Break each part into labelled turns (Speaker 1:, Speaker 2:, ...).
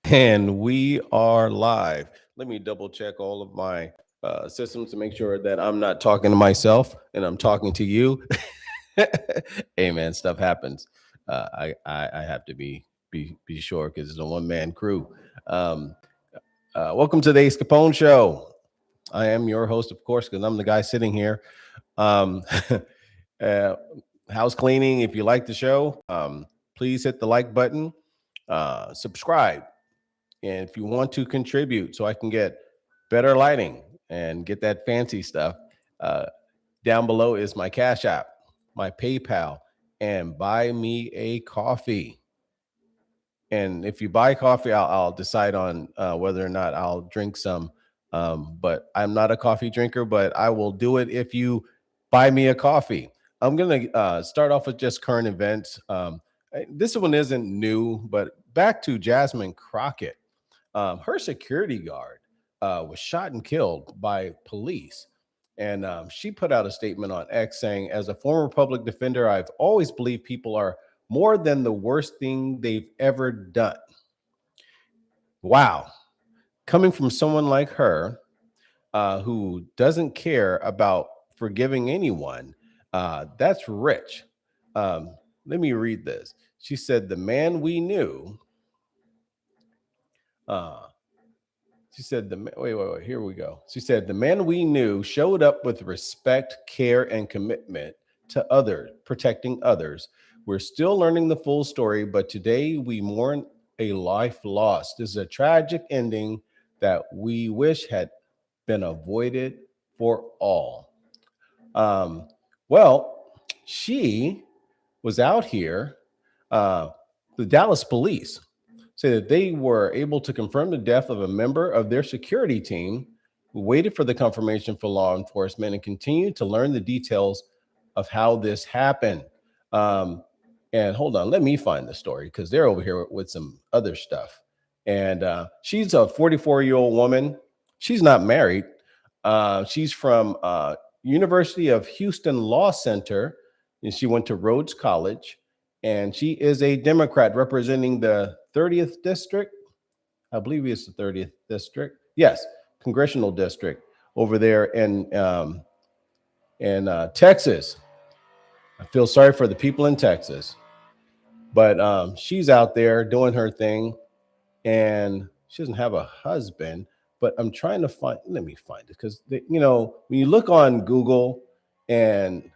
Speaker 1: And we are live. Let me double check all of my systems to make sure that I'm not talking to myself and I'm talking to you. Hey man, stuff happens. I have to be sure because it's a one man crew. Um, Welcome to the Ace Capone Show. I am your host, of course, because I'm the guy sitting here. Um, uh, House cleaning. If you like the show, please hit the like button, subscribe. And if you want to contribute so I can get better lighting and get that fancy stuff, uh, down below is my Cash App, my PayPal, and buy me a coffee. And if you buy coffee, I'll decide on whether or not I'll drink some. But I'm not a coffee drinker, but I will do it if you buy me a coffee. I'm going to start off with just current events. This one isn't new, but back to Jasmine Crockett. Her security guard was shot and killed by police. And she put out a statement on X saying, as a former public defender, I've always believed people are more than the worst thing they've ever done. Wow. Coming from someone like her, who doesn't care about forgiving anyone, that's rich. Let me read this. She said, the man we knew, uh, she said, wait, here we go. She said, the man we knew showed up with respect, care, and commitment to others, protecting others. We're still learning the full story, but today we mourn a life lost. This is a tragic ending that we wish had been avoided for all. Um, well, she was out here, uh, the Dallas police say that they were able to confirm the death of a member of their security team who waited for the confirmation for law enforcement and continued to learn the details of how this happened. And hold on, let me find the story because they're over here with some other stuff. And she's a 44-year-old woman. She's not married. She's from University of Houston Law Center, and she went to Rhodes College. And she is a Democrat representing the 30th district. I believe it's the 30th district. Yes, congressional district over there in Texas. I feel sorry for the people in Texas, but she's out there doing her thing, and she doesn't have a husband. But I'm trying to find. Let me find it because when you look on Google and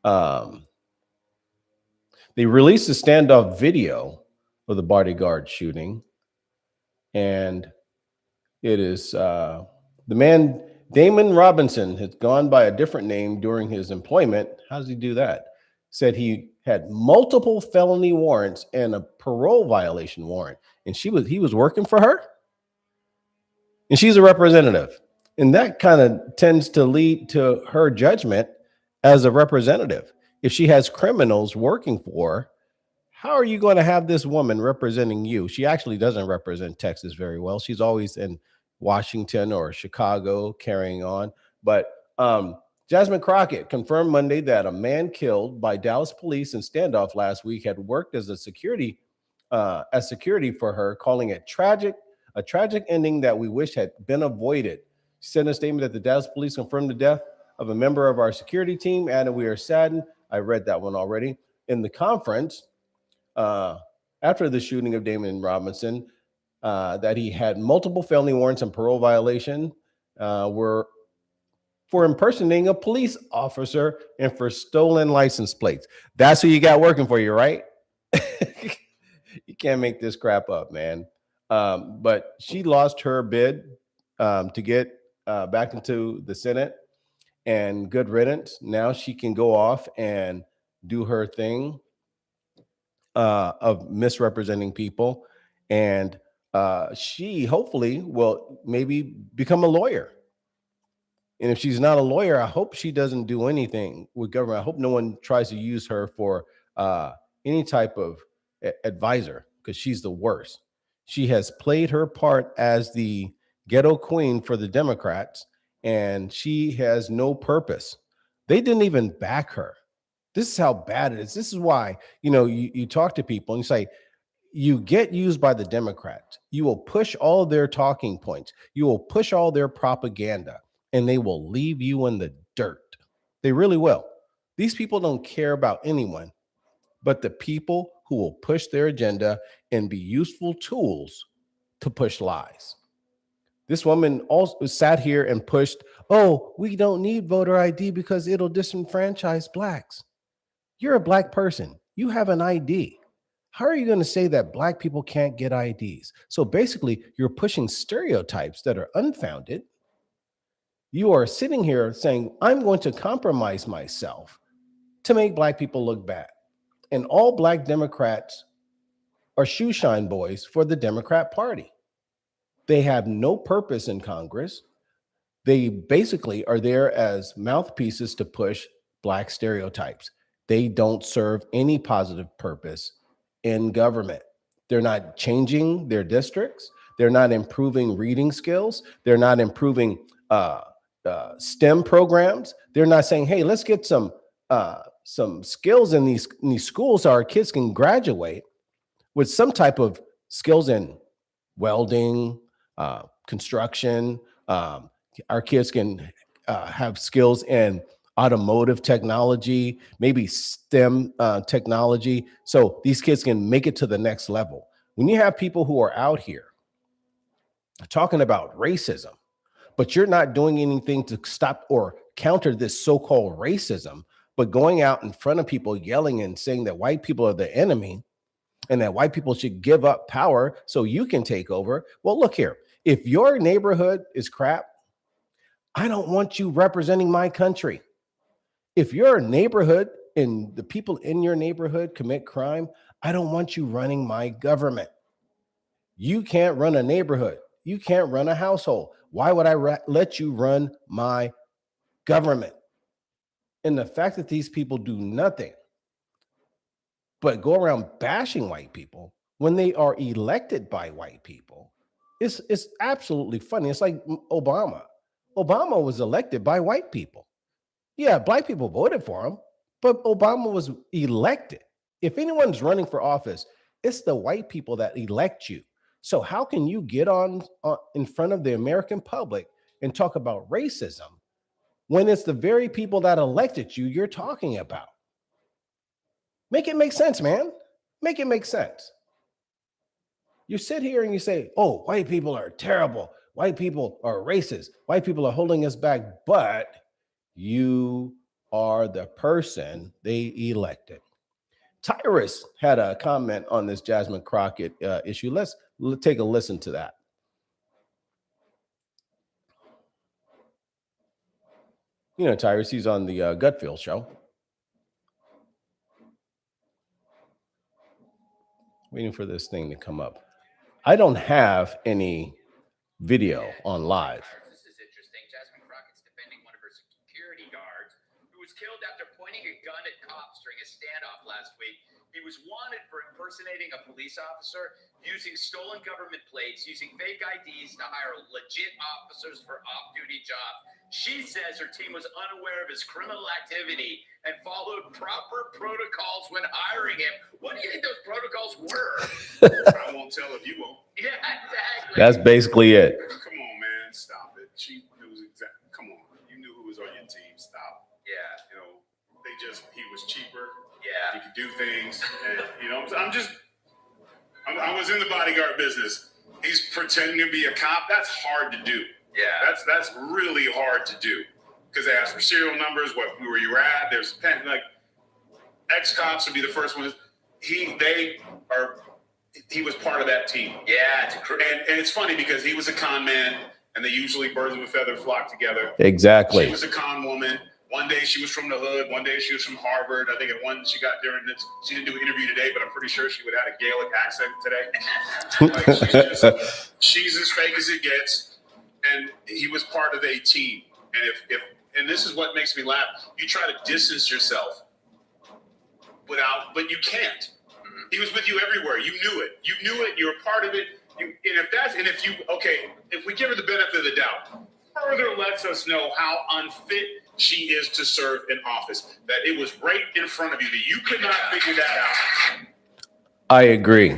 Speaker 1: um, they released a standoff video of the bodyguard shooting, and it is the man Damon Robinson has gone by a different name during his employment. How does he do that? Said he had multiple felony warrants and a parole violation warrant, and he was working for her, and she's a representative, and that kind of tends to lead to her judgment as a representative. If she has criminals working for her, how are you going to have this woman representing you? She actually doesn't represent Texas very well. She's always in Washington or Chicago carrying on. But Jasmine Crockett confirmed Monday that a man killed by Dallas police in standoff last week had worked as security for her, calling it a tragic ending that we wish had been avoided. She said in a statement that the Dallas police confirmed the death of a member of our security team, and we are saddened. I read that one already. In the conference, after the shooting of Damon Robinson, that he had multiple felony warrants and parole violation were for impersonating a police officer and for stolen license plates. That's who you got working for you, right? You can't make this crap up, man. But she lost her bid to get back into the Senate, and good riddance. Now she can go off and do her thing of misrepresenting people, and she hopefully will maybe become a lawyer. And if she's not a lawyer, I hope she doesn't do anything with government. I hope no one tries to use her for any type of advisor, because she's the worst. She has played her part as the ghetto queen for the Democrats, and she has no purpose. They didn't even back her. This is how bad it is. This is why, you talk to people and you say, you get used by the Democrats. You will push all their talking points. You will push all their propaganda, and they will leave you in the dirt. They really will. These people don't care about anyone but the people who will push their agenda and be useful tools to push lies. This woman also sat here and pushed, oh, we don't need voter ID because it'll disenfranchise blacks. You're a black person. You have an ID. How are you going to say that black people can't get IDs? So basically, you're pushing stereotypes that are unfounded. You are sitting here saying, I'm going to compromise myself to make black people look bad. And all black Democrats are shoeshine boys for the Democrat Party. They have no purpose in Congress. They basically are there as mouthpieces to push black stereotypes. They don't serve any positive purpose in government. They're not changing their districts. They're not improving reading skills. They're not improving STEM programs. They're not saying, hey, let's get some skills in these schools so our kids can graduate with some type of skills in welding, construction. Our kids can have skills in automotive technology, maybe STEM technology. So these kids can make it to the next level. When you have people who are out here talking about racism, but you're not doing anything to stop or counter this so-called racism, but going out in front of people yelling and saying that white people are the enemy and that white people should give up power so you can take over. Well, look here. If your neighborhood is crap, I don't want you representing my country. If your neighborhood and the people in your neighborhood commit crime, I don't want you running my government. You can't run a neighborhood. You can't run a household. Why would I let you run my government? And the fact that these people do nothing but go around bashing white people when they are elected by white people, it's absolutely funny. It's like Obama. Obama was elected by white people. Yeah, black people voted for him, but Obama was elected. If anyone's running for office, it's the white people that elect you. So how can you get on in front of the American public and talk about racism when it's the very people that elected you you're talking about? Make it make sense, man. Make it make sense. You sit here and you say, oh, white people are terrible. White people are racist. White people are holding us back, but you are the person they elected. Tyrus had a comment on this Jasmine Crockett issue. Let's take a listen to that. You know, Tyrus, he's on the Gutfield show. Waiting for this thing to come up. I don't have any video on live.
Speaker 2: This is interesting. Jasmine Crockett's defending one of her security guards who was killed after pointing a gun at cops during a standoff last week. He was wanted for impersonating a police officer, using stolen government plates, using fake IDs to hire legit officers for off-duty jobs. She says her team was unaware of his criminal activity and followed proper protocols when hiring him. What do you think those protocols were?
Speaker 3: I won't tell if you won't.
Speaker 2: Yeah, exactly.
Speaker 1: That's basically it.
Speaker 3: Come on, man. Stop it. She knew exactly. Come on. You knew who was on your team. Stop.
Speaker 2: Yeah.
Speaker 3: You know, he was cheaper.
Speaker 2: Yeah.
Speaker 3: He could do things. And, you know, I was in the bodyguard business. He's pretending to be a cop. That's hard to do.
Speaker 2: Yeah.
Speaker 3: That's really hard to do. Because they ask for serial numbers, where you were at. There's like ex-cops would be the first ones. He was part of that team.
Speaker 2: Yeah.
Speaker 3: And it's funny because he was a con man, and they usually birds of a feather flock together.
Speaker 1: Exactly.
Speaker 3: She was a con woman. One day she was from the hood. One day she was from Harvard. I think at one she got during this. She didn't do an interview today, but I'm pretty sure she would have had a Gaelic accent today. Like she's as fake as it gets. And he was part of a team. And and this is what makes me laugh. You try to distance yourself but you can't. He was with you everywhere. You knew it. You knew it. You were part of it. If we give her the benefit of the doubt, further lets us know how unfit she is to serve in office. That it was right in front of you. That you could not figure that out.
Speaker 1: I agree.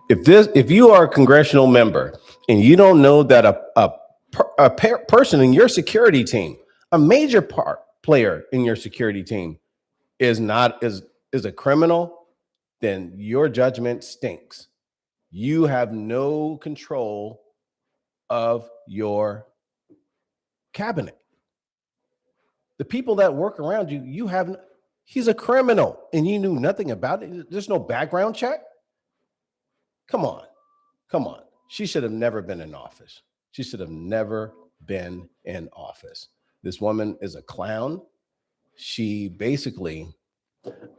Speaker 1: If you are a congressional member and you don't know that a person in your security team, a major player in your security team, is a criminal, then your judgment stinks. You have no control of your cabinet. The people that work around you, he's a criminal and you knew nothing about it. There's no background check. Come on. Come on. She should have never been in office. She should have never been in office. This woman is a clown. She basically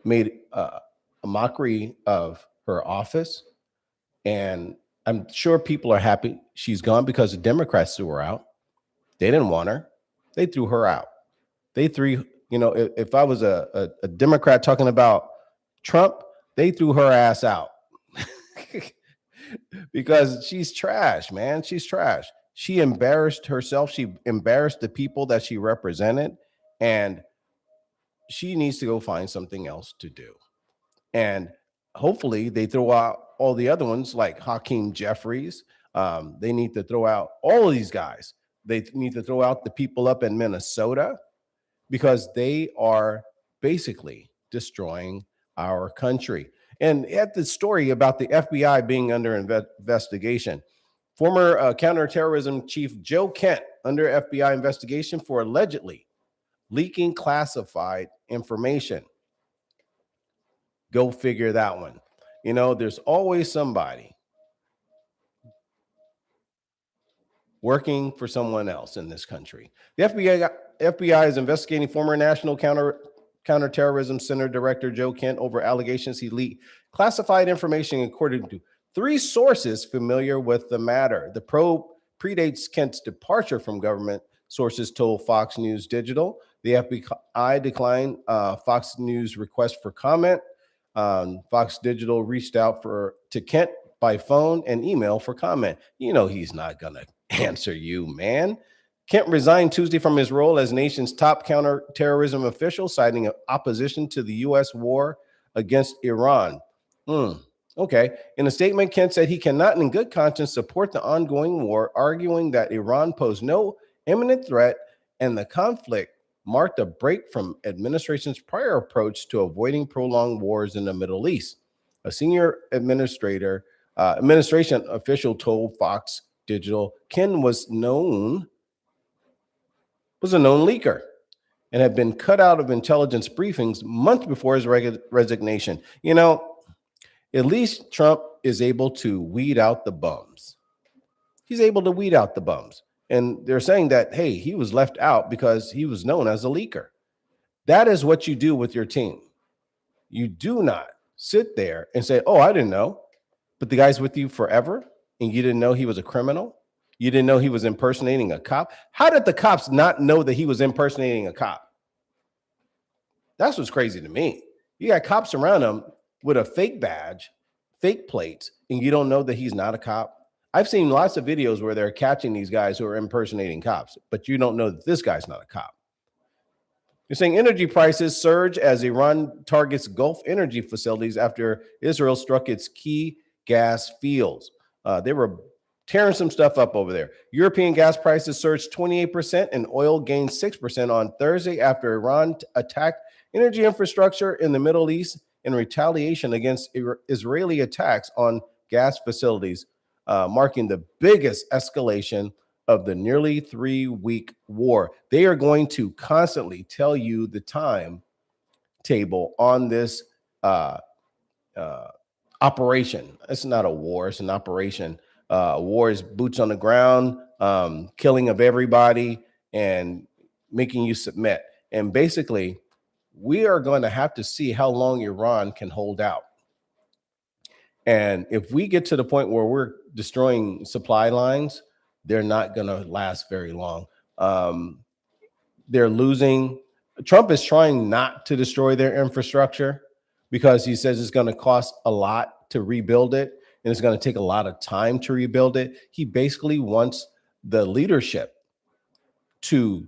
Speaker 1: made a mockery of her office. And I'm sure people are happy she's gone because the Democrats threw her out. They didn't want her. They threw her out. They threw, if I was a Democrat talking about Trump, they threw her ass out. Because she's trash, man. She's trash. She embarrassed herself. She embarrassed the people that she represented. And she needs to go find something else to do. And hopefully they throw out all the other ones like Hakeem Jeffries. They need to throw out all of these guys. They need to throw out the people up in Minnesota because they are basically destroying our country. And at the story about the FBI being under investigation, former counterterrorism chief Joe Kent under FBI investigation for allegedly leaking classified information. Go figure that one. There's always somebody working for someone else in this country. The FBI is investigating former National Counterterrorism Center Director Joe Kent over allegations he leaked classified information, according to 3 sources familiar with the matter. The probe predates Kent's departure from government, sources told Fox News Digital. The FBI declined Fox News' request for comment. Fox Digital reached out to Kent by phone and email for comment. He's not going to answer you, man. Kent resigned Tuesday from his role as nation's top counterterrorism official, citing opposition to the U.S. war against Iran. Okay. In a statement, Kent said he cannot in good conscience support the ongoing war, arguing that Iran posed no imminent threat and the conflict marked a break from administration's prior approach to avoiding prolonged wars in the Middle East. A senior administration official told Fox Digital Kent was a known leaker and had been cut out of intelligence briefings months before his resignation. At least Trump is able to weed out the bums. He's able to weed out the bums. And they're saying that, hey, he was left out because he was known as a leaker. That is what you do with your team. You do not sit there and say, oh, I didn't know. But the guy's with you forever and you didn't know he was a criminal. You didn't know he was impersonating a cop. How did the cops not know that he was impersonating a cop? That's what's crazy to me. You got cops around him with a fake badge, fake plates, and you don't know that he's not a cop. I've seen lots of videos where they're catching these guys who are impersonating cops, but you don't know that this guy's not a cop. You're saying energy prices surge as Iran targets Gulf energy facilities after Israel struck its key gas fields. They were tearing some stuff up over there. European gas prices surged 28% and oil gained 6% on Thursday after Iran attacked energy infrastructure in the Middle East in retaliation against Israeli attacks on gas facilities, marking the biggest escalation of the nearly 3-week war. They are going to constantly tell you the timetable on this operation. It's not a war, it's an operation. War is boots on the ground, killing of everybody and making you submit. And basically, we are going to have to see how long Iran can hold out. And if we get to the point where we're destroying supply lines, they're not going to last very long. They're losing. Trump is trying not to destroy their infrastructure because he says it's going to cost a lot to rebuild it. And it's going to take a lot of time to rebuild it. He basically wants the leadership to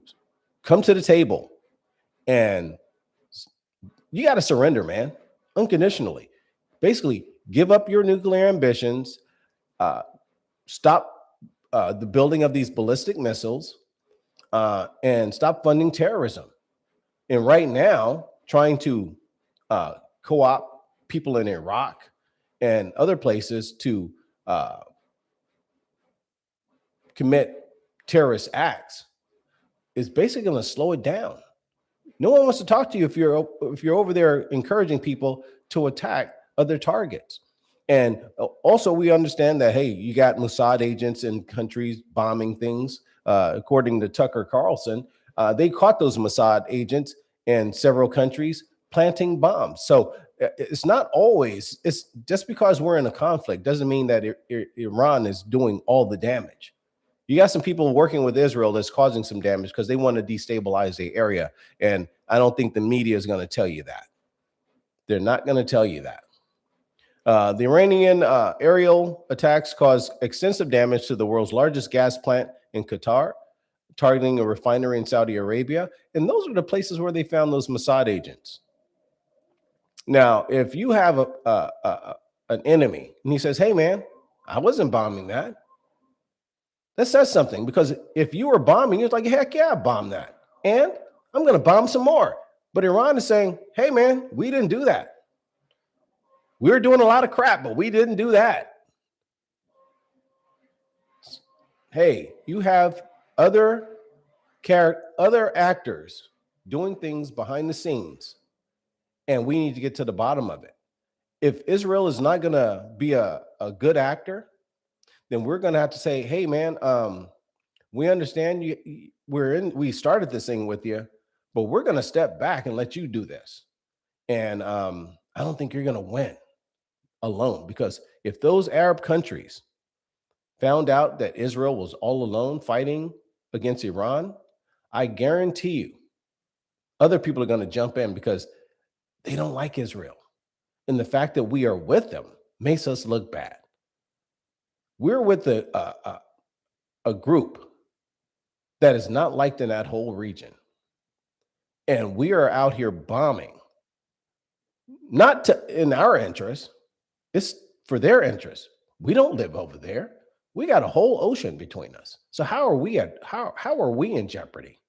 Speaker 1: come to the table and you got to surrender, man, unconditionally. Basically, give up your nuclear ambitions, stop the building of these ballistic missiles, and stop funding terrorism. And right now, trying to co-opt people in Iraq and other places to commit terrorist acts is basically going to slow it down. No one wants to talk to you if you're over there encouraging people to attack other targets. And also, we understand that, hey, you got Mossad agents in countries bombing things. According to Tucker Carlson, they caught those Mossad agents in several countries planting bombs. So it's not always, it's just because we're in a conflict doesn't mean that Iran is doing all the damage. You got some people working with Israel that's causing some damage because they want to destabilize the area. And I don't think the media is going to tell you that. They're not going to tell you that. The Iranian aerial attacks caused extensive damage to the world's largest gas plant in Qatar, targeting a refinery in Saudi Arabia. And those are the places where they found those Mossad agents. Now, if you have an enemy and he says, hey, man, I wasn't bombing that. That says something, because if you were bombing, you're like, heck yeah, I bombed that. And I'm going to bomb some more. But Iran is saying, hey, man, we didn't do that. We were doing a lot of crap, but we didn't do that. Hey, you have other actors doing things behind the scenes, and we need to get to the bottom of it. If Israel is not going to be a good actor, then we're going to have to say, hey, man, we understand we started this thing with you, but we're going to step back and let you do this. And I don't think you're going to win alone, because if those Arab countries found out that Israel was all alone fighting against Iran, I guarantee you other people are going to jump in because they don't like Israel. And the fact that we are with them makes us look bad. We're with a group that is not liked in that whole region. And we are out here bombing, not in our interest. It's for their interest. We don't live over there. We got a whole ocean between us. So how are we in jeopardy?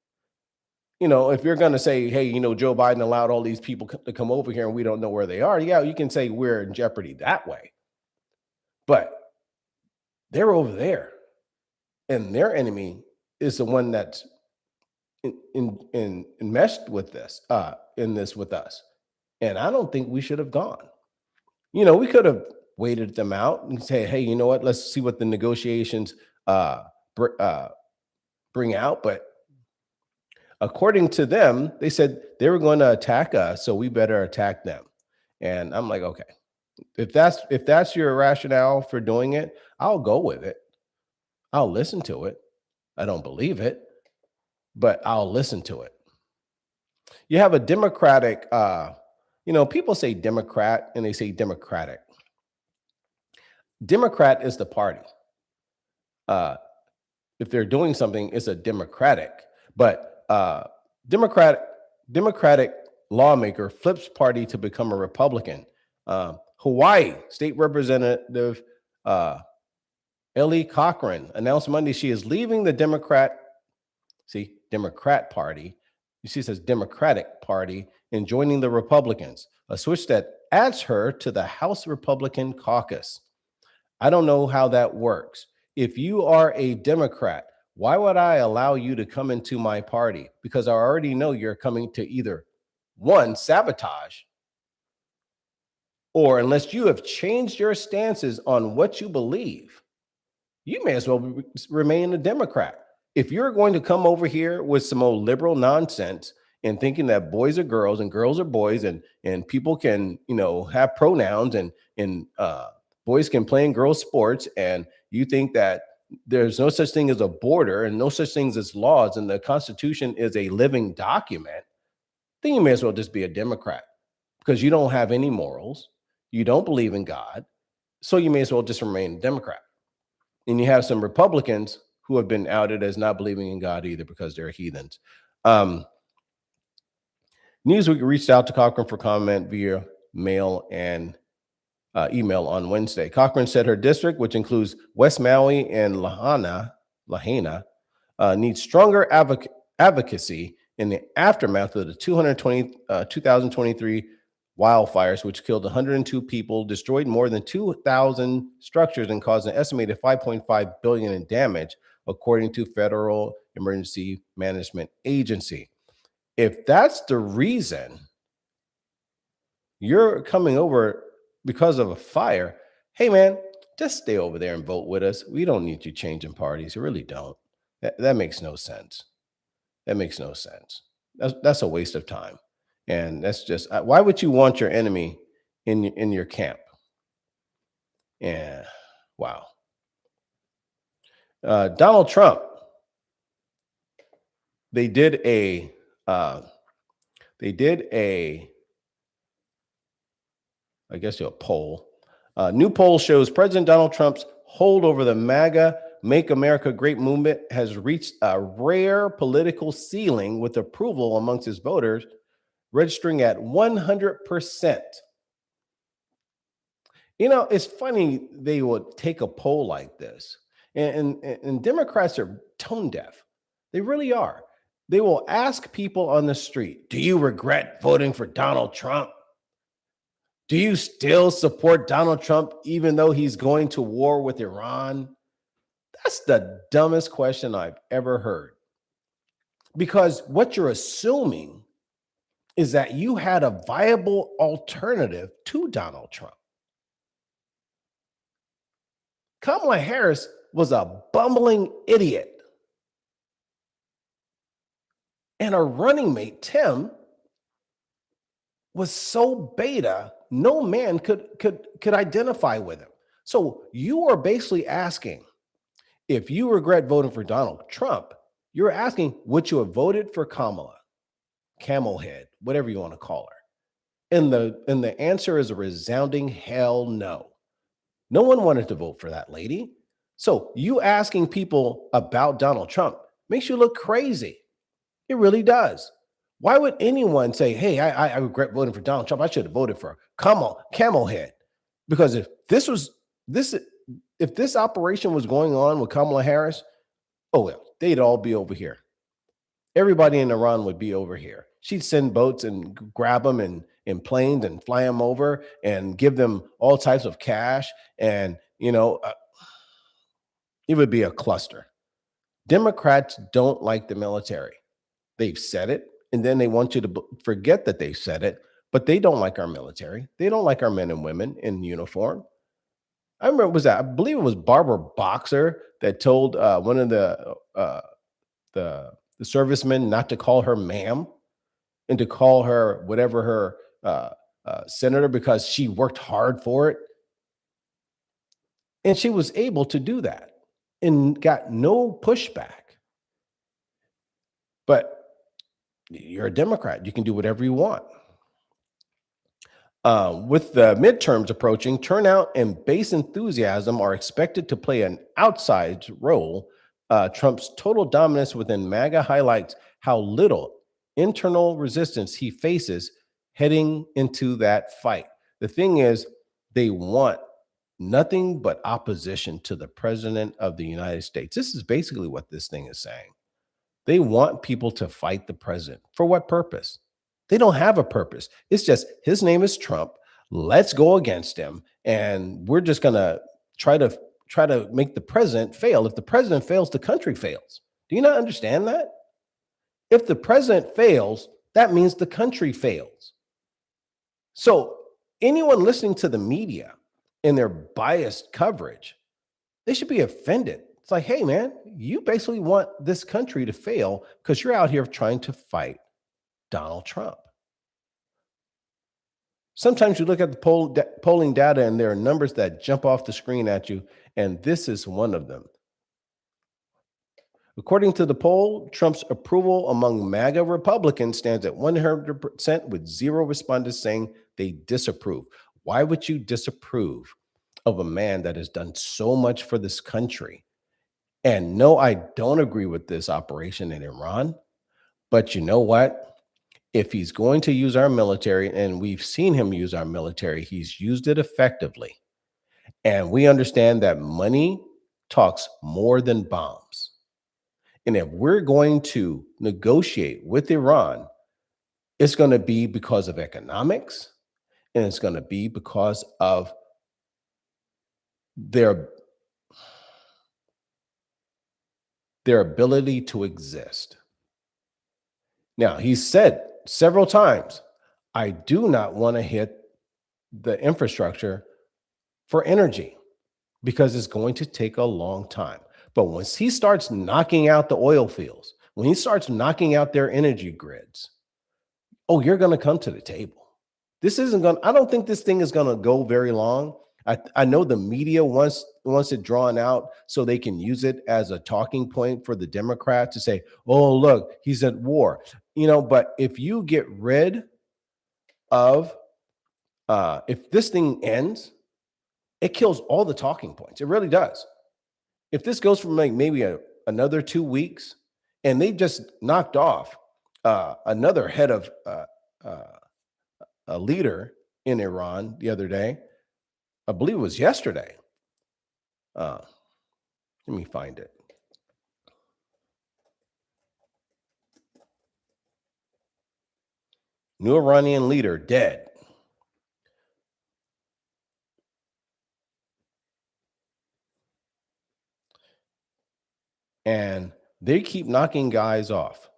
Speaker 1: You know, if you're going to say, hey, you know, Joe Biden allowed all these people to come over here and we don't know where they are. Yeah, you can say we're in jeopardy that way. But they're over there, and their enemy is the one that's enmeshed with this, with us. And I don't think we should have gone. You know, we could have waited them out and say, hey, you know what? Let's see what the negotiations bring out. But according to them, they said they were going to attack us, so we better attack them. And I'm like, okay, if that's your rationale for doing it, I'll go with it. I'll listen to it. I don't believe it, but I'll listen to it. You have a Democratic, people say Democrat and they say Democratic. Democrat is the party. If they're doing something, it's a Democratic, but Democratic lawmaker flips party to become a Republican. Hawaii State Representative Ellie Cochran announced Monday she is leaving the Democrat Party. She says Democratic Party and joining the Republicans, a switch that adds her to the House Republican caucus. I don't know how that works. If you are a Democrat, why would I allow you to come into my party? Because I already know you're coming to either one, sabotage, or unless you have changed your stances on what you believe, you may as well remain a Democrat. If you're going to come over here with some old liberal nonsense and thinking that boys are girls and girls are boys and people can, have pronouns and boys can play in girls' sports, and you think that there's no such thing as a border and no such things as laws and the Constitution is a living document, then you may as well just be a Democrat, because you don't have any morals. You don't believe in God. So you may as well just remain a Democrat. And you have some Republicans who have been outed as not believing in God either because they're heathens. Newsweek reached out to Cochran for comment via mail and email on Wednesday. Cochran said her district, which includes West Maui and Lahaina, needs stronger advocacy in the aftermath of the 2023 wildfires, which killed 102 people, destroyed more than 2,000 structures, and caused an estimated $5.5 billion in damage, according to Federal Emergency Management Agency. If that's the reason you're coming over because of a fire, hey man, just stay over there and vote with us. We don't need you changing parties. We really don't. That makes no sense. That makes no sense. That's a waste of time. And that's just, why would you want your enemy in your camp? Yeah, wow. Donald Trump, they did a I guess a poll. New poll shows President Donald Trump's hold over the MAGA Make America Great movement has reached a rare political ceiling, with approval amongst his voters registering at 100%. You know, it's funny they would take a poll like this, and Democrats are tone deaf. They really are. They will ask people on the street, do you regret voting for Donald Trump? Do you still support Donald Trump even though he's going to war with Iran? That's the dumbest question I've ever heard. Because what you're assuming is that you had a viable alternative to Donald Trump. Kamala Harris was a bumbling idiot. And her running mate, Tim, was so beta, no man could identify with him. So you are basically asking, if you regret voting for Donald Trump, you're asking, would you have voted for Kamala, Camelhead, whatever you want to call her? And the answer is a resounding hell no. No one wanted to vote for that lady. So you asking people about Donald Trump makes you look crazy. It really does. Why would anyone say, hey, I regret voting for Donald Trump. I should have voted for Camelhead? Because if this operation was going on with Kamala Harris, oh well, they'd all be over here. Everybody in Iran would be over here. She'd send boats and grab them in planes and fly them over and give them all types of cash. And, it would be a cluster. Democrats don't like the military. They've said it, and then they want you to forget that they said it, but they don't like our military. They don't like our men and women in uniform. I remember, I believe it was Barbara Boxer that told one of the servicemen not to call her ma'am and to call her whatever her senator, because she worked hard for it. And she was able to do that and got no pushback. But you're a Democrat. You can do whatever you want. With the midterms approaching, turnout and base enthusiasm are expected to play an outsized role. Trump's total dominance within MAGA highlights how little internal resistance he faces heading into that fight. The thing is, they want nothing but opposition to the president of the United States. This is basically what this thing is saying. They want people to fight the president. For what purpose? They don't have a purpose. It's just, his name is Trump. Let's go against him. And we're just going to try to make the president fail. If the president fails, the country fails. Do you not understand that? If the president fails, that means the country fails. So anyone listening to the media and their biased coverage, they should be offended. It's like, hey, man, you basically want this country to fail because you're out here trying to fight Donald Trump. Sometimes you look at the polling data and there are numbers that jump off the screen at you, and this is one of them. According to the poll, Trump's approval among MAGA Republicans stands at 100%, with 0 respondents saying they disapprove. Why would you disapprove of a man that has done so much for this country? And no, I don't agree with this operation in Iran. But you know what? if he's going to use our military, and we've seen him use our military, he's used it effectively. And we understand that money talks more than bombs. And if we're going to negotiate with Iran, it's going to be because of economics, and it's going to be because of their ability to exist. Now, he said several times, I do not want to hit the infrastructure for energy because it's going to take a long time. But once he starts knocking out the oil fields, when he starts knocking out their energy grids, oh, you're going to come to the table. This isn't going to, I don't think this thing is going to go very long. I know the media wants it drawn out so they can use it as a talking point for the Democrats to say, oh, look, he's at war. But if you get rid of, if this thing ends, it kills all the talking points. It really does. If this goes from like maybe another 2 weeks, and they've just knocked off another head of a leader in Iran the other day, I believe it was yesterday. Let me find it. New Iranian leader dead. And they keep knocking guys off.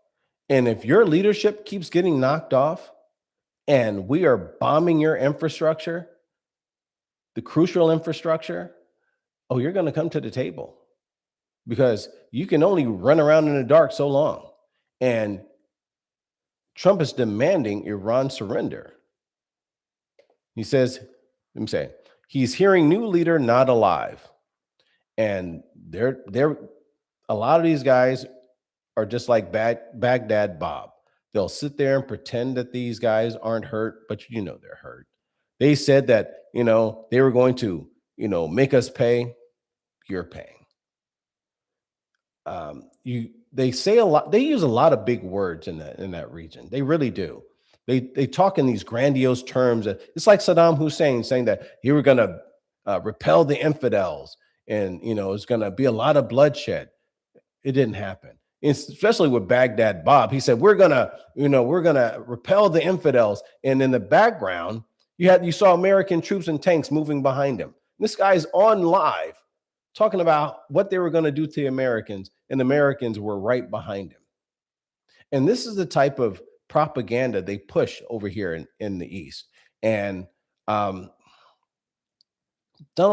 Speaker 1: And if your leadership keeps getting knocked off and we are bombing your infrastructure, the crucial infrastructure, oh, you're going to come to the table because you can only run around in the dark so long. And Trump is demanding Iran surrender. He says, let me say, he's hearing new leader not alive. And they're a lot of these guys are just like Baghdad Bob. They'll sit there and pretend that these guys aren't hurt, but they're hurt. They said that, they were going to, make us pay. You're paying. They say a lot. They use a lot of big words in that region. They really do. They talk in these grandiose terms. It's like Saddam Hussein saying that he were going to repel the infidels, and it's going to be a lot of bloodshed. It didn't happen. Especially with Baghdad Bob, he said we're gonna repel the infidels, and in the background you saw American troops and tanks moving behind him. This guy's on live talking about what they were going to do to the Americans, and the Americans were right behind him. And this is the type of propaganda they push over here in the East. And Donald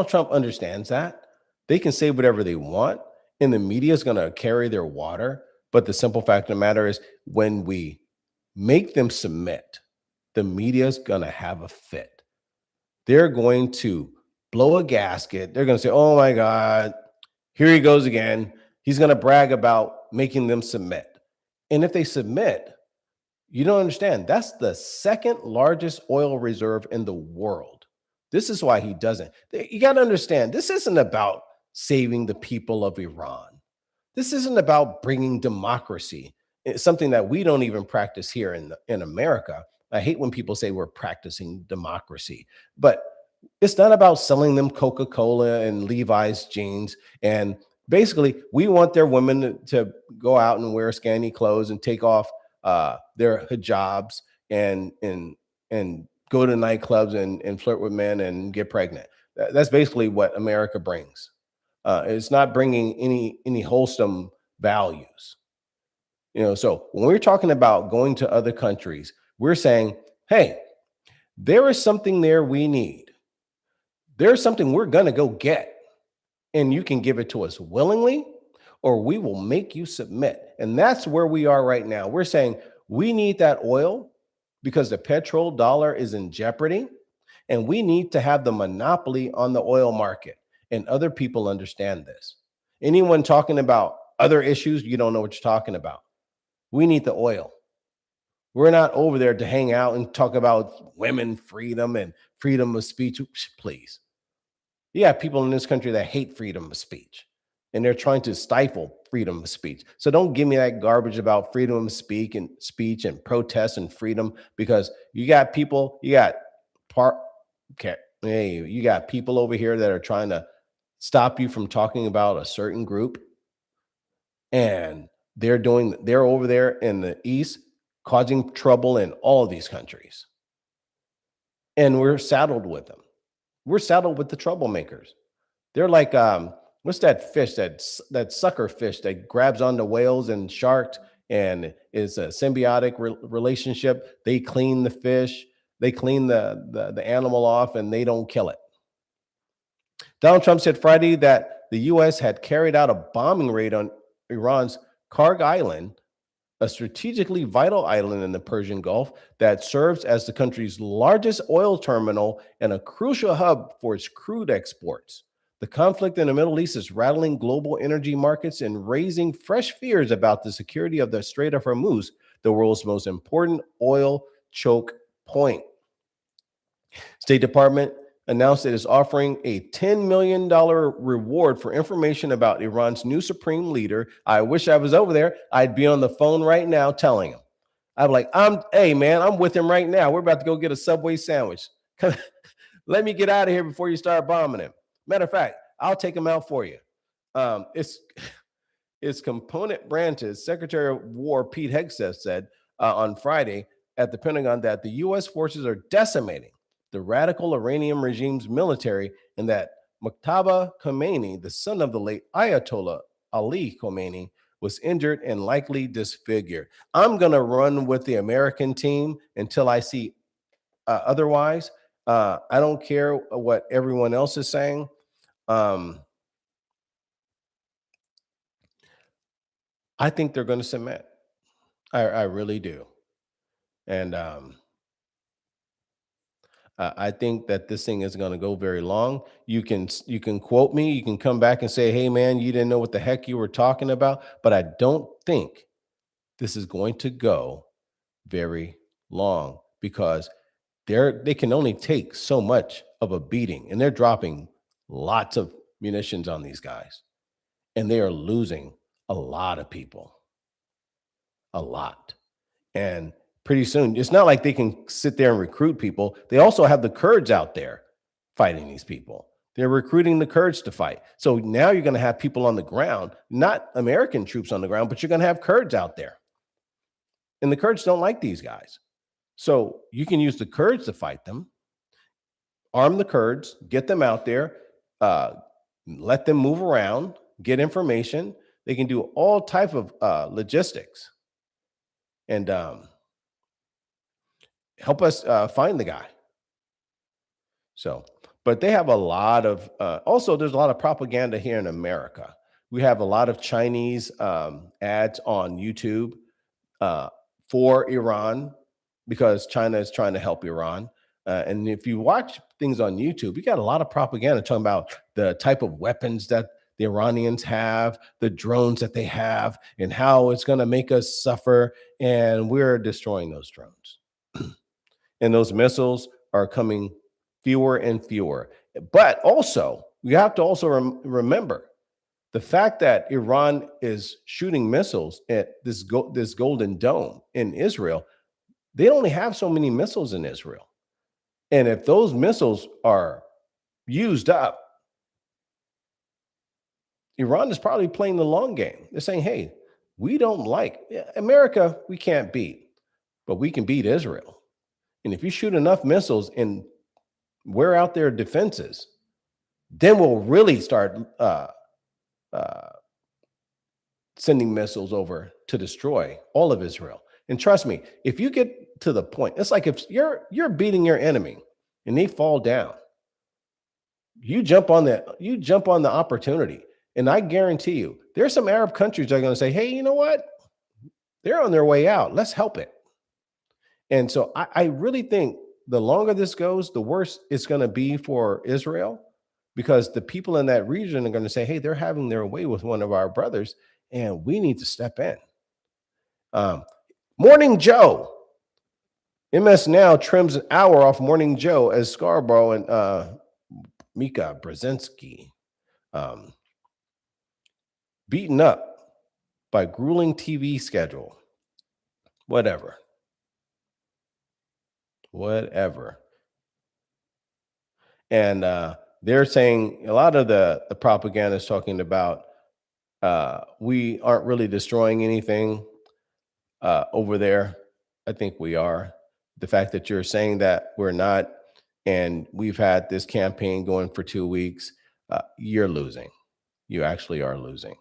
Speaker 1: Trump understands that. They can say whatever they want, and the media is going to carry their water. But the simple fact of the matter is, when we make them submit, the media is going to have a fit. They're going to blow a gasket. They're going to say, oh my God, here he goes again. He's going to brag about making them submit. And if they submit, you don't understand. That's the second largest oil reserve in the world. This is why he doesn't. You got to understand, this isn't about saving the people of Iran. This isn't about bringing democracy. It's something that we don't even practice here in America. I hate when people say we're practicing democracy, but it's not about selling them Coca-Cola and Levi's jeans. And basically, we want their women to go out and wear scanty clothes and take off their hijabs and go to nightclubs and flirt with men and get pregnant. That's basically what America brings. It's not bringing any wholesome values. So when we're talking about going to other countries, we're saying, hey, there is something there we need. There's something we're going to go get, and you can give it to us willingly, or we will make you submit. And that's where we are right now. We're saying we need that oil because the petrol dollar is in jeopardy, and we need to have the monopoly on the oil market. And other people understand this. Anyone talking about other issues, you don't know what you're talking about. We need the oil. We're not over there to hang out and talk about women freedom and freedom of speech. Please. You have people in this country that hate freedom of speech. and they're trying to stifle freedom of speech. So don't give me that garbage about freedom of speech and protest and freedom, because you got people, you got people over here that are trying to stop you from talking about a certain group, and they're over there in the East causing trouble in all of these countries. And we're saddled with them. We're saddled with the troublemakers. They're like, what's that fish, that sucker fish that grabs onto whales and sharks and is a symbiotic relationship? They clean the fish, they clean the animal off, and they don't kill it. Donald Trump said Friday that the U.S. had carried out a bombing raid on Iran's Karg Island, a strategically vital island in the Persian Gulf that serves as the country's largest oil terminal and a crucial hub for its crude exports. The conflict in the Middle East is rattling global energy markets and raising fresh fears about the security of the Strait of Hormuz, the world's most important oil choke point. State Department announced it is offering a $10 million reward for information about Iran's new supreme leader. I wish I was over there. I'd be on the phone right now telling him. I'd be like, hey man, I'm with him right now. We're about to go get a Subway sandwich. Let me get out of here before you start bombing him. Matter of fact, I'll take him out for you. Its component branches, Secretary of War Pete Hegseth said on Friday at the Pentagon that the U.S. forces are decimating the radical Iranian regime's military, and that Mojtaba Khomeini, the son of the late Ayatollah Ali Khomeini, was injured and likely disfigured. I'm going to run with the American team until I see otherwise. I don't care what everyone else is saying. I think they're going to submit. I really do. And I think that this thing isn't going to go very long. You can quote me. You can come back and say, hey, man, you didn't know what the heck you were talking about. But I don't think this is going to go very long, because they can only take so much of a beating, and they're dropping lots of munitions on these guys, and they are losing a lot of people, a lot. And pretty soon, it's not like they can sit there and recruit people. They also have the Kurds out there fighting these people. They're recruiting the Kurds to fight. So now you're going to have people on the ground, not American troops on the ground, but you're going to have Kurds out there. And the Kurds don't like these guys. So you can use the Kurds to fight them, arm the Kurds, get them out there, let them move around, get information. They can do all type of logistics and help us find the guy. So, but they have a lot of, also there's a lot of propaganda here in America. We have a lot of Chinese ads on YouTube for Iran, because China is trying to help Iran. And if you watch things on YouTube, you got a lot of propaganda talking about the type of weapons that the Iranians have, the drones that they have, and how it's going to make us suffer. And we're destroying those drones. And those missiles are coming fewer and fewer. But also, we have to also remember the fact that Iran is shooting missiles at this Golden Dome in Israel. They only have so many missiles in Israel. And if those missiles are used up, Iran is probably playing the long game. They're saying, hey, we don't like America, we can't beat, but we can beat Israel. And if you shoot enough missiles and wear out their defenses, then we'll really start sending missiles over to destroy all of Israel. And trust me, if you get to the point, it's like if you're beating your enemy and they fall down, you jump on the opportunity. And I guarantee you, there's some Arab countries that are going to say, hey, you know what? They're on their way out. Let's help it. And so I really think the longer this goes, the worse it's going to be for Israel, because the people in that region are going to say, hey, they're having their way with one of our brothers, and we need to step in. Morning Joe. MS Now trims an hour off Morning Joe as Scarborough and Mika Brzezinski beaten up by grueling TV schedule. Whatever. And they're saying a lot of the propaganda is talking about we aren't really destroying anything over there. I think we are. The fact that you're saying that we're not, and we've had this campaign going for 2 weeks, you're losing. You actually are losing.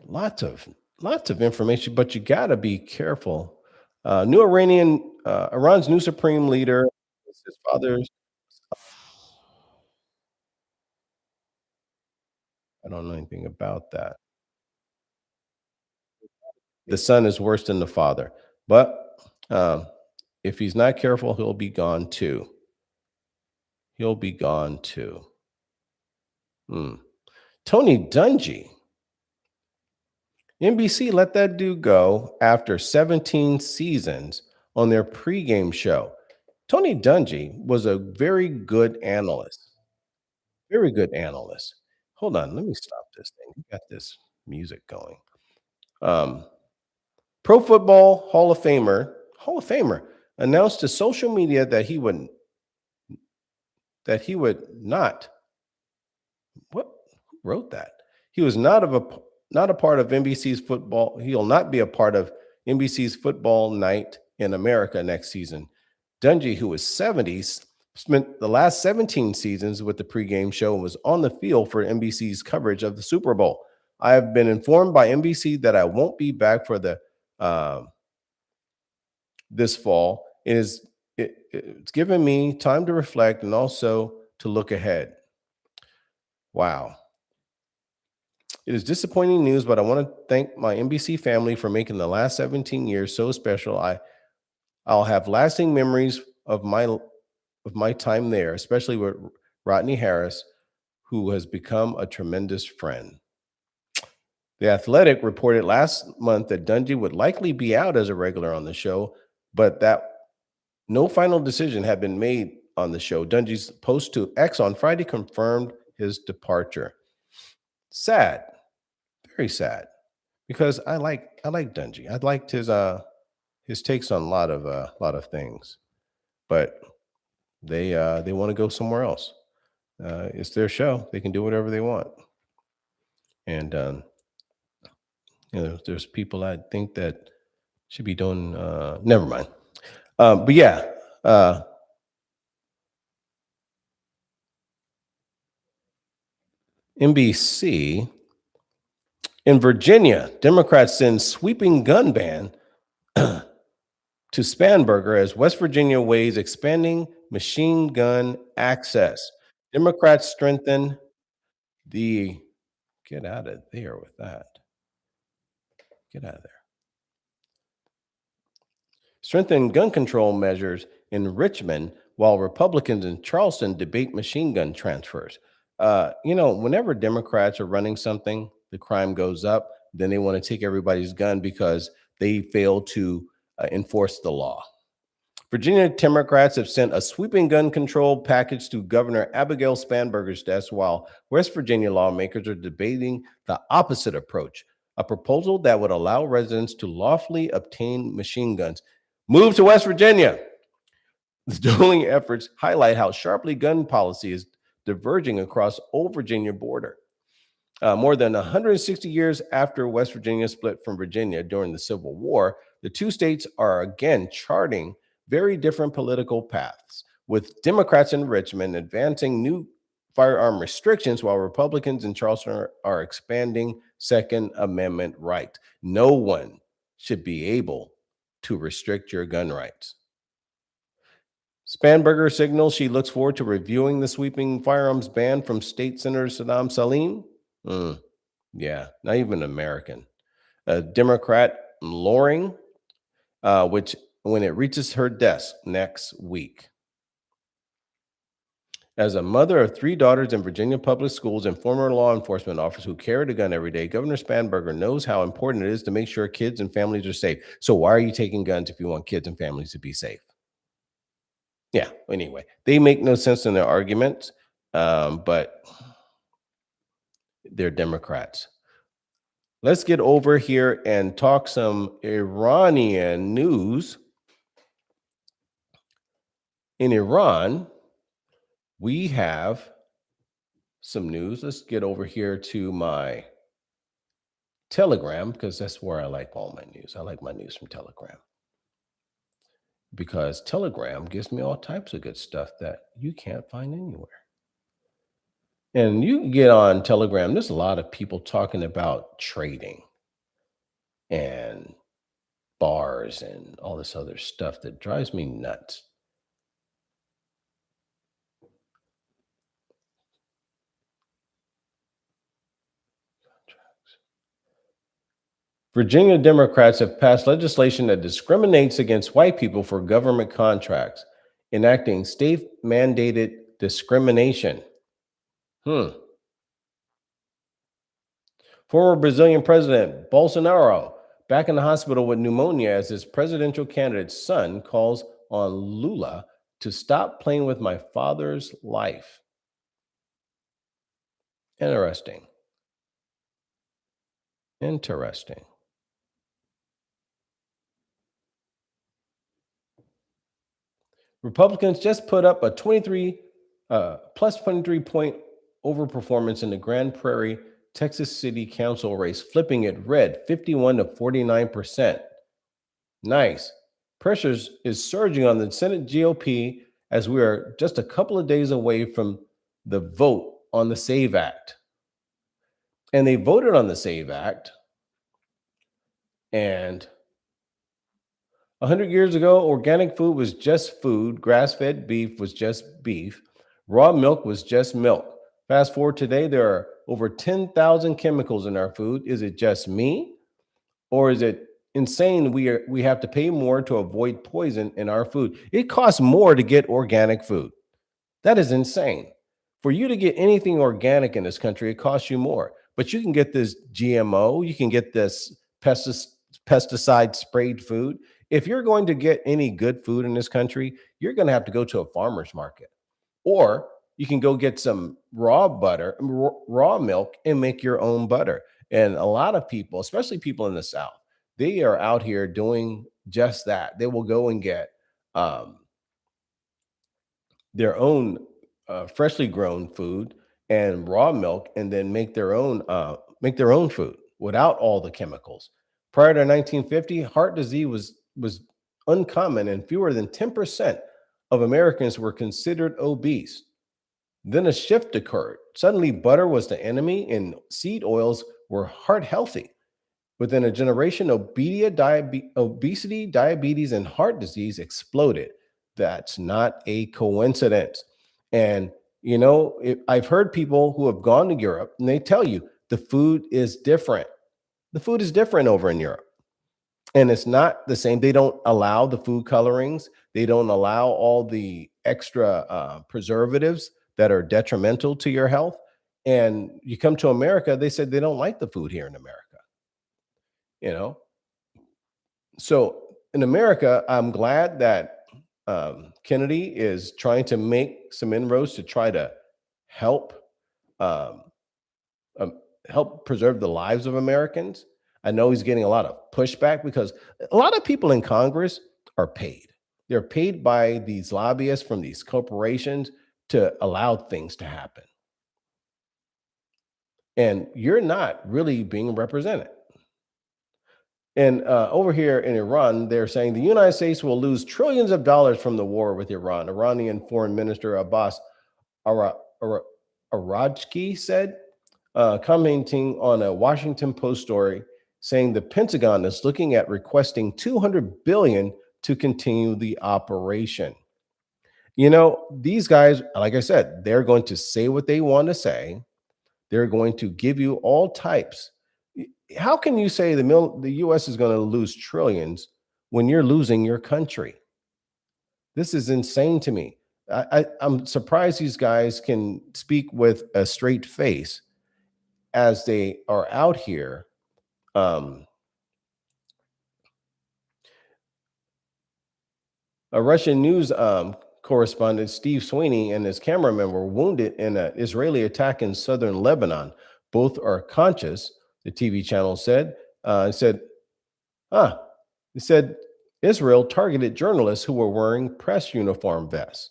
Speaker 1: Lots of information, but you got to be careful. New Iranian, Iran's new supreme leader, his father's. I don't know anything about that. The son is worse than the father, but if he's not careful, he'll be gone too. He'll be gone too. Tony Dungy. NBC let that dude go after 17 seasons on their pregame show. Tony Dungy was a very good analyst. Very good analyst. Hold on, let me stop this thing. We got this music going. Pro Football Hall of Famer announced to social media that he would not. What? Who wrote that? He was not a part of NBC's football. He'll not be a part of NBC's Football Night in America next season. Dungy, who was 70, spent the last 17 seasons with the pregame show and was on the field for NBC's coverage of the Super Bowl. I have been informed by NBC that I won't be back for the this fall. It's given me time to reflect and also to look ahead. Wow. It is disappointing news, but I want to thank my NBC family for making the last 17 years so special. I'll have lasting memories of my time there, especially with Rodney Harris, who has become a tremendous friend. The Athletic reported last month that Dungy would likely be out as a regular on the show, but that no final decision had been made on the show. Dungy's post to X on Friday confirmed his departure. Sad, very sad, because I like Dungy. I liked his takes on a lot of things, but they want to go somewhere else. It's their show; they can do whatever they want. And there's people I think that should be doing. Never mind. But yeah. NBC. In Virginia, Democrats send sweeping gun ban to Spanberger as West Virginia weighs expanding machine gun access. Democrats strengthen the get out of there with that. Get out of there. Strengthen gun control measures in Richmond while Republicans in Charleston debate machine gun transfers. Whenever Democrats are running something, the crime goes up. Then they want to take everybody's gun because they fail to enforce the law. Virginia Democrats have sent a sweeping gun control package to Governor Abigail Spanberger's desk, while West Virginia lawmakers are debating the opposite approach, a proposal that would allow residents to lawfully obtain machine guns. Move to West Virginia. The dueling efforts highlight how sharply gun policy is diverging across old Virginia border. More than 160 years after West Virginia split from Virginia during the Civil War, the two states are again charting very different political paths, with Democrats in Richmond advancing new firearm restrictions while Republicans in Charleston are expanding Second Amendment rights. No one should be able to restrict your gun rights. Spanberger signals she looks forward to reviewing the sweeping firearms ban from State Senator Saddam Salim. Yeah, not even American. Democrat Loring, which when it reaches her desk next week. As a mother of 3 daughters in Virginia public schools and former law enforcement officer who carried a gun every day, Governor Spanberger knows how important it is to make sure kids and families are safe. So why are you taking guns if you want kids and families to be safe? Yeah, anyway, they make no sense in their arguments. but they're Democrats. Let's get over here and talk some Iranian news. In Iran, we have some news. Let's get over here to my Telegram, because that's where I like all my news. I like my news from Telegram, because Telegram gives me all types of good stuff that you can't find anywhere. And you can get on Telegram. There's a lot of people talking about trading and bars and all this other stuff that drives me nuts. Virginia Democrats have passed legislation that discriminates against white people for government contracts, enacting state-mandated discrimination. Former Brazilian President Bolsonaro back in the hospital with pneumonia as his presidential candidate's son calls on Lula to stop playing with my father's life. Interesting. Republicans just put up a 23 point overperformance in the Grand Prairie, Texas City Council race, flipping it red 51 to 49%. Nice. Pressures is surging on the Senate GOP as we are just a couple of days away from the vote on the SAVE Act. And they voted on the SAVE Act. And 100 years ago, organic food was just food. Grass-fed beef was just beef. Raw milk was just milk. Fast forward today, there are over 10,000 chemicals in our food. Is it just me? Or is it insane we have to pay more to avoid poison in our food? It costs more to get organic food. That is insane. For you to get anything organic in this country, it costs you more. But you can get this GMO, you can get this pesticide sprayed food. If you're going to get any good food in this country, you're going to have to go to a farmer's market. Or you can go get some raw milk and make your own butter. And a lot of people, especially people in the South, they are out here doing just that. They will go and get their own freshly grown food and raw milk, and then make their own food without all the chemicals. Prior to 1950, heart disease was uncommon, and fewer than 10% of Americans were considered obese. Then a shift occurred. Suddenly, butter was the enemy, and seed oils were heart healthy. Within a generation, obesity, diabetes, and heart disease exploded. That's not a coincidence. And, I've heard people who have gone to Europe, and they tell you the food is different. The food is different over in Europe. And it's not the same. They don't allow the food colorings. They don't allow all the extra preservatives that are detrimental to your health. And you come to America, they said they don't like the food here in America. So in America, I'm glad that Kennedy is trying to make some inroads to try to help preserve the lives of Americans. I know he's getting a lot of pushback because a lot of people in Congress are paid. They're paid by these lobbyists from these corporations to allow things to happen. And you're not really being represented. And over here in Iran, they're saying the United States will lose trillions of dollars from the war with Iran. Iranian Foreign Minister Abbas Arajki said, commenting on a Washington Post story, saying the Pentagon is looking at requesting $200 billion to continue the operation. These guys, like I said, they're going to say what they want to say. They're going to give you all types. How can you say the U.S. is going to lose trillions when you're losing your country? This is insane to me. I'm surprised these guys can speak with a straight face as they are out here. A Russian news correspondent Steve Sweeney and his cameraman were wounded in an Israeli attack in southern Lebanon. Both are conscious, the TV channel said. It said Israel targeted journalists who were wearing press uniform vests.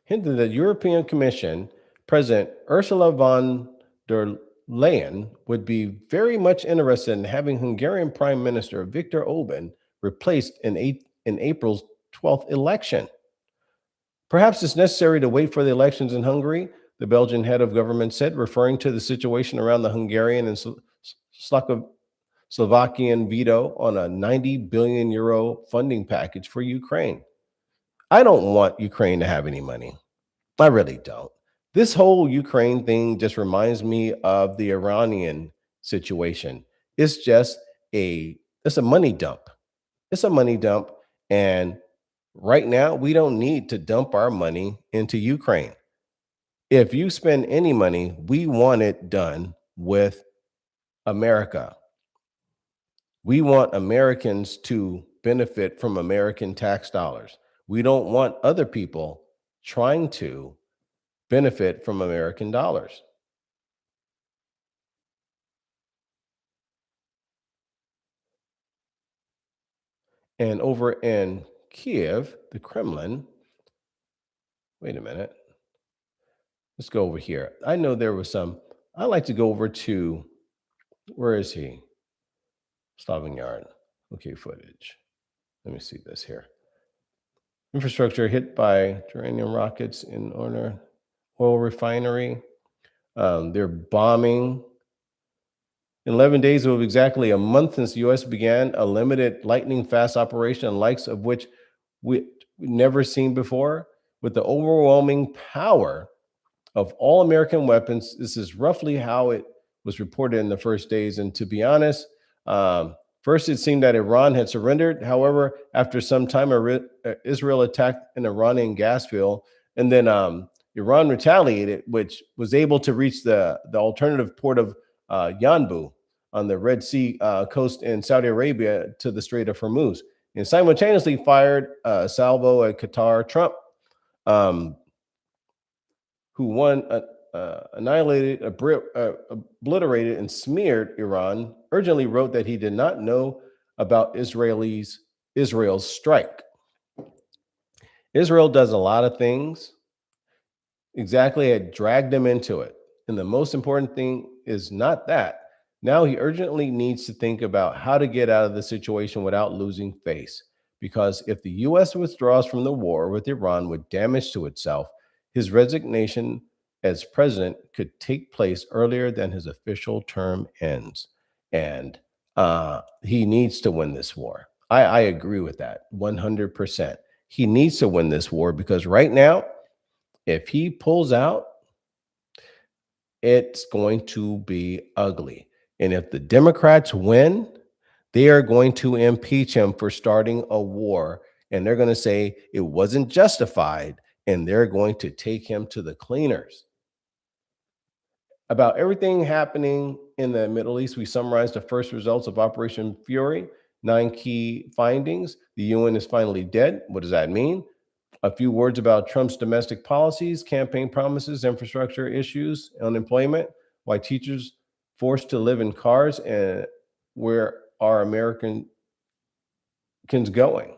Speaker 1: Hinted that European Commission President Ursula von der Leyen would be very much interested in having Hungarian Prime Minister Viktor Orban replaced in April's 12th election. Perhaps it's necessary to wait for the elections in Hungary, the Belgian head of government said, referring to the situation around the Hungarian and Slovakian veto on a 90 billion euro funding package for Ukraine. I don't want Ukraine to have any money. I really don't. This whole Ukraine thing just reminds me of the Iranian situation. It's just a money dump. It's a money dump. And right now, we don't need to dump our money into Ukraine. If you spend any money, we want it done with America. We want Americans to benefit from American tax dollars. We don't want other people trying to benefit from American dollars. And over in Kiev, the Kremlin, wait a minute. Let's go over here. I know there was some, I like to go over to, where is he? Slavin Yard. Okay, footage. Let me see this here. Infrastructure hit by Iranian rockets in order oil refinery. They're bombing. In 11 days, it was exactly a month since the U.S. began a limited lightning-fast operation, likes of which we've never seen before. With the overwhelming power of all American weapons, this is roughly how it was reported in the first days. And to be honest, first it seemed that Iran had surrendered. However, after some time, Israel attacked an Iranian gas field, and then Iran retaliated, which was able to reach the alternative port of Yanbu on the Red Sea coast in Saudi Arabia to the Strait of Hormuz, and simultaneously fired a salvo at Qatar. Trump, who annihilated, obliterated, and smeared Iran, urgently wrote that he did not know about Israel's strike. Israel does a lot of things. Exactly, it dragged them into it. And the most important thing is not that. Now he urgently needs to think about how to get out of the situation without losing face. Because if the U.S. withdraws from the war with Iran with damage to itself, his resignation as president could take place earlier than his official term ends. And he needs to win this war. I agree with that 100%. He needs to win this war because right now, if he pulls out, it's going to be ugly. And if the Democrats win, they are going to impeach him for starting a war. And they're going to say it wasn't justified. And they're going to take him to the cleaners. About everything happening in the Middle East, we summarized the first results of Operation Fury, 9 key findings. The UN is finally dead. What does that mean? A few words about Trump's domestic policies, campaign promises, infrastructure issues, unemployment, why teachers forced to live in cars, and where are Americans going?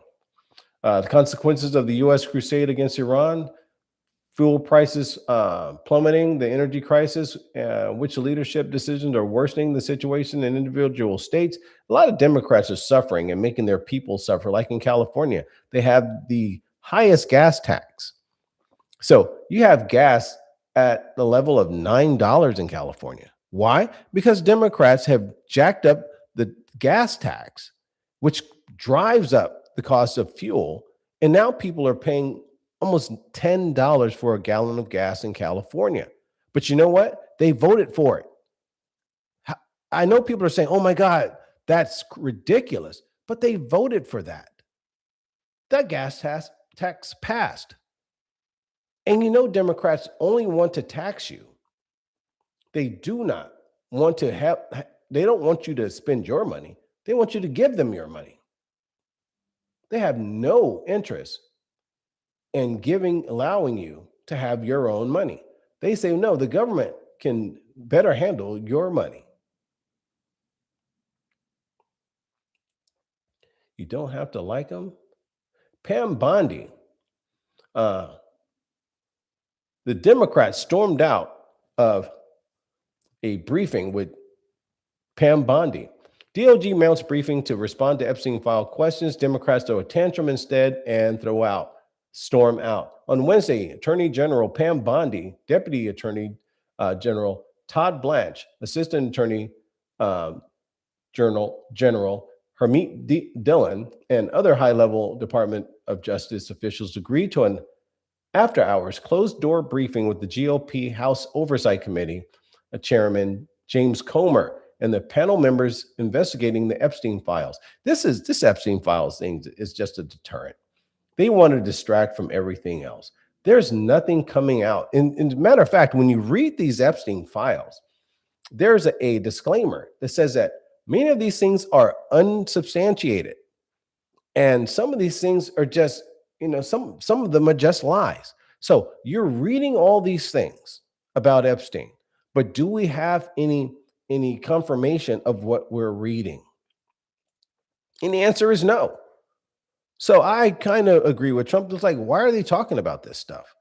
Speaker 1: The consequences of the U.S. crusade against Iran, fuel prices plummeting, the energy crisis, which leadership decisions are worsening the situation in individual states. A lot of Democrats are suffering and making their people suffer, like in California. They have the highest gas tax. So you have gas at the level of $9 in California. Why? Because Democrats have jacked up the gas tax, which drives up the cost of fuel. And now people are paying almost $10 for a gallon of gas in California. But you know what? They voted for it. I know people are saying, oh my God, that's ridiculous. But they voted for that. That gas tax passed. And you know, Democrats only want to tax you. They do not want to they don't want you to spend your money. They want you to give them your money. They have no interest in allowing you to have your own money. They say, no, the government can better handle your money. You don't have to like them. Pam Bondi, the Democrats stormed out of a briefing with Pam Bondi. DOJ mounts briefing to respond to Epstein file questions. Democrats throw a tantrum instead and storm out. On Wednesday, Attorney General Pam Bondi, Deputy Attorney General Todd Blanche, Assistant Attorney General Harmeet Dillon, and other high-level Department of Justice officials agreed to an after-hours closed-door briefing with the GOP House Oversight Committee Chairman James Comer and the panel members investigating the Epstein files. This Epstein files thing is just a deterrent. They want to distract from everything else. There's nothing coming out. And matter of fact, when you read these Epstein files, there's a disclaimer that says that many of these things are unsubstantiated. And some of these things are just, some of them are just lies. So you're reading all these things about Epstein, but do we have any confirmation of what we're reading? And the answer is no. So I kind of agree with Trump. It's like, why are they talking about this stuff?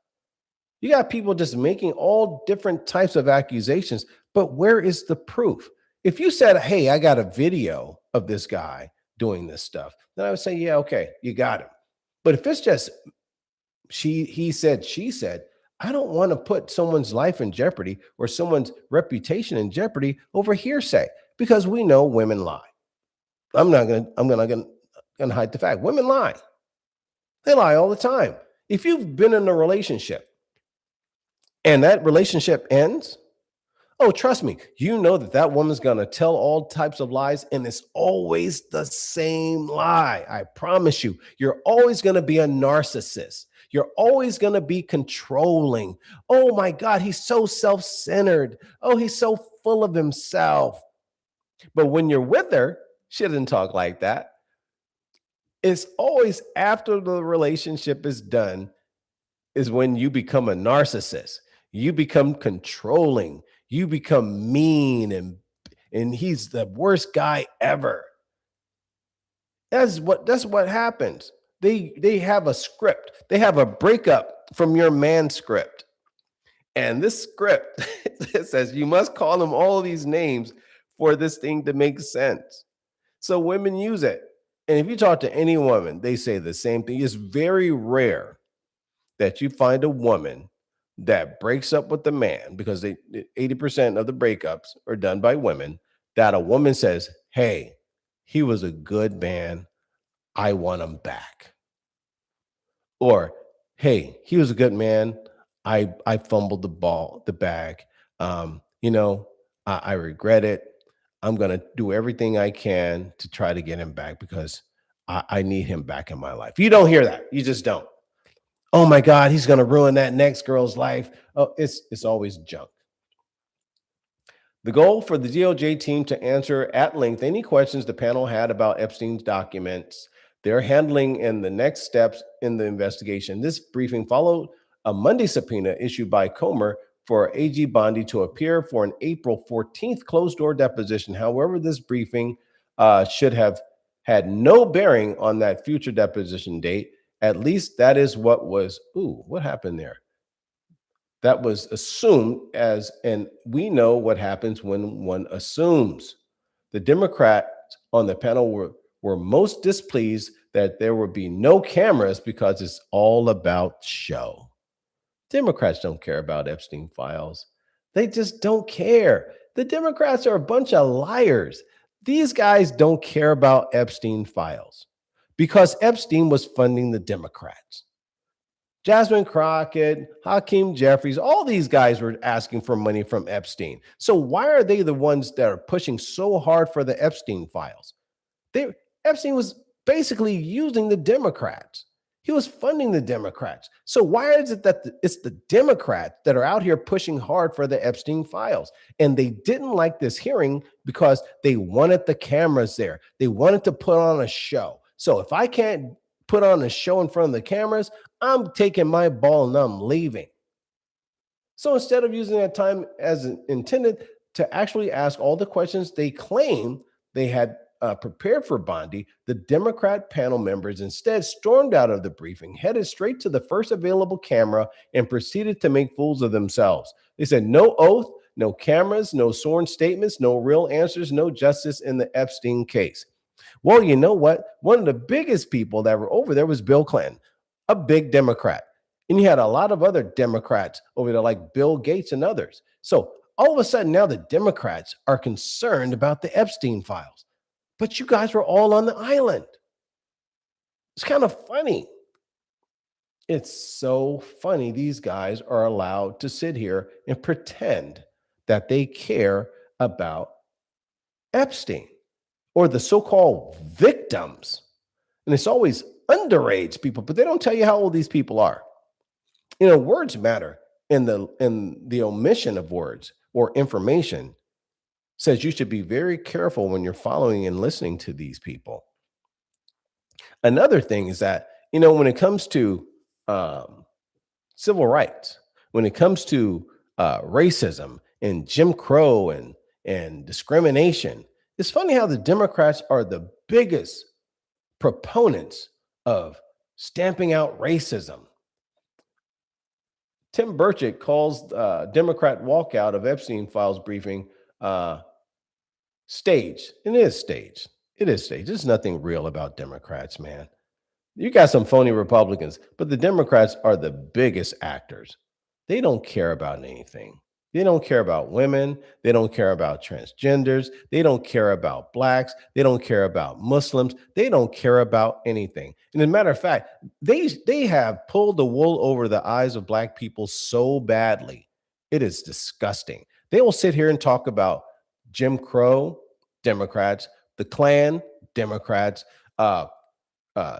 Speaker 1: You got people just making all different types of accusations, but where is the proof? If you said, hey, I got a video of this guy doing this stuff, then I would say, yeah, okay, you got him. But if it's just he said, she said, I don't want to put someone's life in jeopardy or someone's reputation in jeopardy over hearsay, because we know women lie. I'm gonna hide the fact. Women lie. They lie all the time. If you've been in a relationship and that relationship ends, oh, trust me, you know that woman's going to tell all types of lies, and it's always the same lie. I promise you, you're always going to be a narcissist. You're always going to be controlling. Oh my God, he's so self-centered. Oh, he's so full of himself. But when you're with her, she doesn't talk like that. It's always after the relationship is done is when you become a narcissist. You become controlling. You become mean, and he's the worst guy ever. That's what happens. They have a script. They have a breakup from your man script. And this script says you must call him all these names for this thing to make sense. So women use it. And if you talk to any woman, they say the same thing. It's very rare that you find a woman that breaks up with the man, because 80% of the breakups are done by women, that a woman says, hey, he was a good man. I want him back. Or, hey, he was a good man. I fumbled the bag. I regret it. I'm going to do everything I can to try to get him back, because I need him back in my life. You don't hear that. You just don't. Oh my God, he's going to ruin that next girl's life. Oh, it's always junk. The goal for the DOJ team to answer at length any questions the panel had about Epstein's documents they're handling and the next steps in the investigation. This briefing followed a Monday subpoena issued by Comer for AG Bondi to appear for an April 14th closed-door deposition. However, this briefing should have had no bearing on that future deposition date. At least that is what was, what happened there? That was assumed and we know what happens when one assumes. The Democrats on the panel were most displeased that there would be no cameras because it's all about show. Democrats don't care about Epstein files. They just don't care. The Democrats are a bunch of liars. These guys don't care about Epstein files because Epstein was funding the Democrats. Jasmine Crockett, Hakeem Jeffries, all these guys were asking for money from Epstein. So why are they the ones that are pushing so hard for the Epstein files? Epstein was basically using the Democrats. He was funding the Democrats. So why is it that it's the Democrats that are out here pushing hard for the Epstein files? And they didn't like this hearing because they wanted the cameras there. They wanted to put on a show. So if I can't put on a show in front of the cameras, I'm taking my ball and I'm leaving. So instead of using that time as intended to actually ask all the questions they claim they had prepared for Bondi, the Democrat panel members instead stormed out of the briefing, headed straight to the first available camera, and proceeded to make fools of themselves. They said no oath, no cameras, no sworn statements, no real answers, no justice in the Epstein case. Well, you know what? One of the biggest people that were over there was Bill Clinton, a big Democrat. And you had a lot of other Democrats over there, like Bill Gates and others. So all of a sudden, now the Democrats are concerned about the Epstein files. But you guys were all on the island. It's kind of funny. It's so funny these guys are allowed to sit here and pretend that they care about Epstein or the so-called victims. And it's always underage people, but they don't tell you how old these people are. You know, words matter, and the omission of words or information says you should be very careful when you're following and listening to these people. Another thing is that, you know, when it comes to civil rights, when it comes to racism and Jim Crow and discrimination, it's funny how the Democrats are the biggest proponents of stamping out racism. Tim Burchett calls Democrat walkout of Epstein files briefing staged. And it is staged. It is staged. There's nothing real about Democrats, man. You got some phony Republicans, but the Democrats are the biggest actors. They don't care about anything. They don't care about women. They don't care about transgenders. They don't care about blacks. They don't care about Muslims. They don't care about anything. And as a matter of fact, they have pulled the wool over the eyes of black people so badly. It is disgusting. They will sit here and talk about Jim Crow, Democrats, the Klan, Democrats,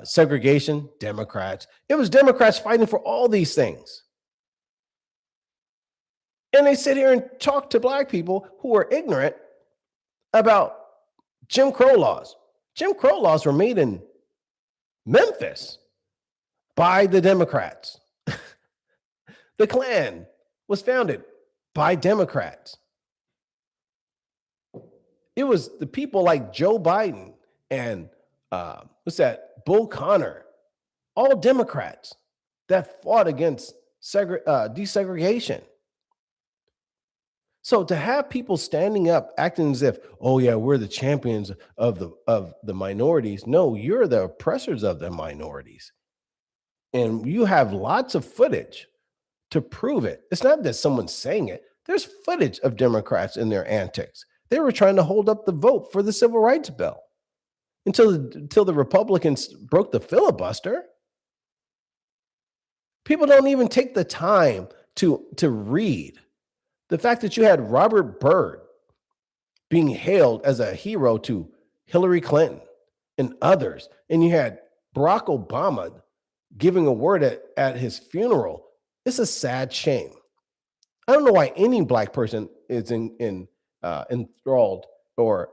Speaker 1: segregation, Democrats. It was Democrats fighting for all these things. And they sit here and talk to black people who are ignorant about Jim Crow laws. Jim Crow laws were made in Memphis by the Democrats. The Klan was founded by Democrats. It was the people like Joe Biden and Bull Connor, all Democrats that fought against desegregation. So to have people standing up acting as if, oh yeah, we're the champions of the minorities. No, you're the oppressors of the minorities. And you have lots of footage to prove it. It's not that someone's saying it. There's footage of Democrats in their antics. They were trying to hold up the vote for the civil rights bill until the Republicans broke the filibuster. People don't even take the time to read. The fact that you had Robert Byrd being hailed as a hero to Hillary Clinton and others, and you had Barack Obama giving a word at his funeral, it's a sad shame. I don't know why any black person is enthralled or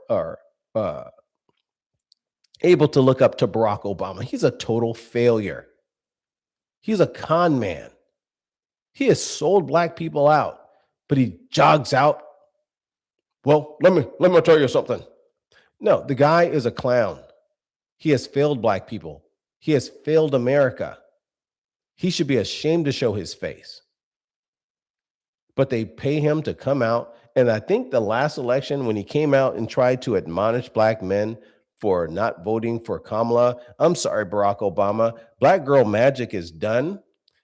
Speaker 1: able to look up to Barack Obama. He's a total failure. He's a con man. He has sold black people out. But he jogs out. Well, let me tell you something. No, the guy is a clown. He has failed black people. He has failed America. He should be ashamed to show his face. But they pay him to come out. And I think the last election, when he came out and tried to admonish black men for not voting for Kamala, I'm sorry, Barack Obama, black girl magic is done.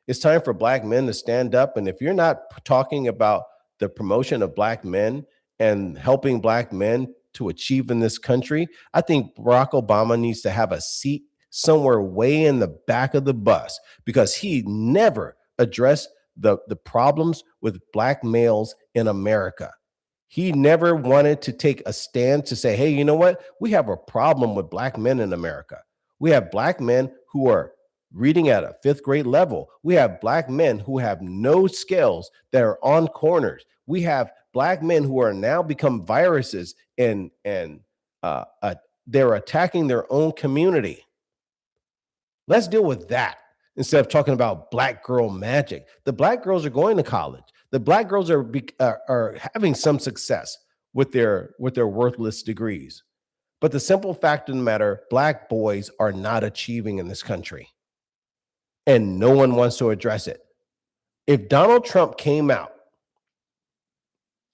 Speaker 1: It's time for black men to stand up. And if you're not talking about the promotion of black men and helping black men to achieve in this country, I think Barack Obama needs to have a seat somewhere way in the back of the bus, because he never addressed the problems with black males in America. He never wanted to take a stand to say, hey, you know what? We have a problem with black men in America. We have black men who are reading at a 5th grade level. We have black men who have no skills that are on corners. We have black men who are now become viruses and they're attacking their own community. Let's deal with that instead of talking about black girl magic. The black girls are going to college. The black girls are having some success with their worthless degrees. But the simple fact of the matter, black boys are not achieving in this country. And no one wants to address it. If Donald Trump came out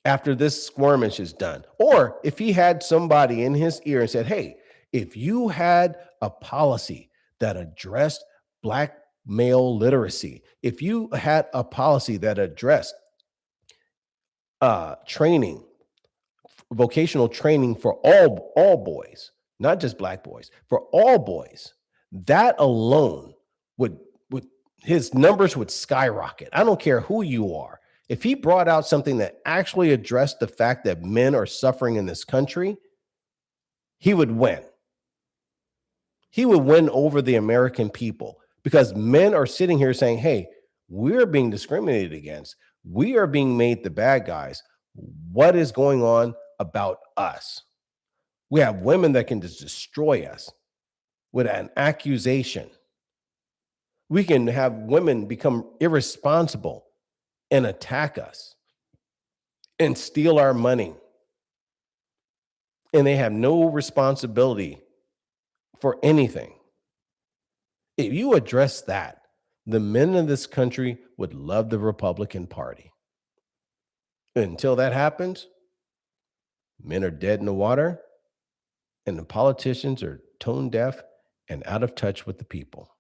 Speaker 1: after this skirmish is done, or if he had somebody in his ear and said, hey, if you had a policy that addressed black male literacy, if you had a policy that addressed training, vocational training for all boys, not just black boys, for all boys, that alone would his numbers would skyrocket. I don't care who you are. If he brought out something that actually addressed the fact that men are suffering in this country, he would win. He would win over the American people because men are sitting here saying, hey, we're being discriminated against. We are being made the bad guys. What is going on about us? We have women that can just destroy us with an accusation. We can have women become irresponsible and attack us and steal our money. And they have no responsibility for anything. If you address that, the men in this country would love the Republican Party. Until that happens, men are dead in the water, and the politicians are tone deaf and out of touch with the people.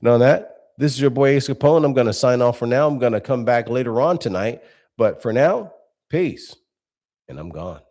Speaker 1: Now that, this is your boy Ace Capone. I'm going to sign off for now. I'm going to come back later on tonight. But for now, peace. And I'm gone.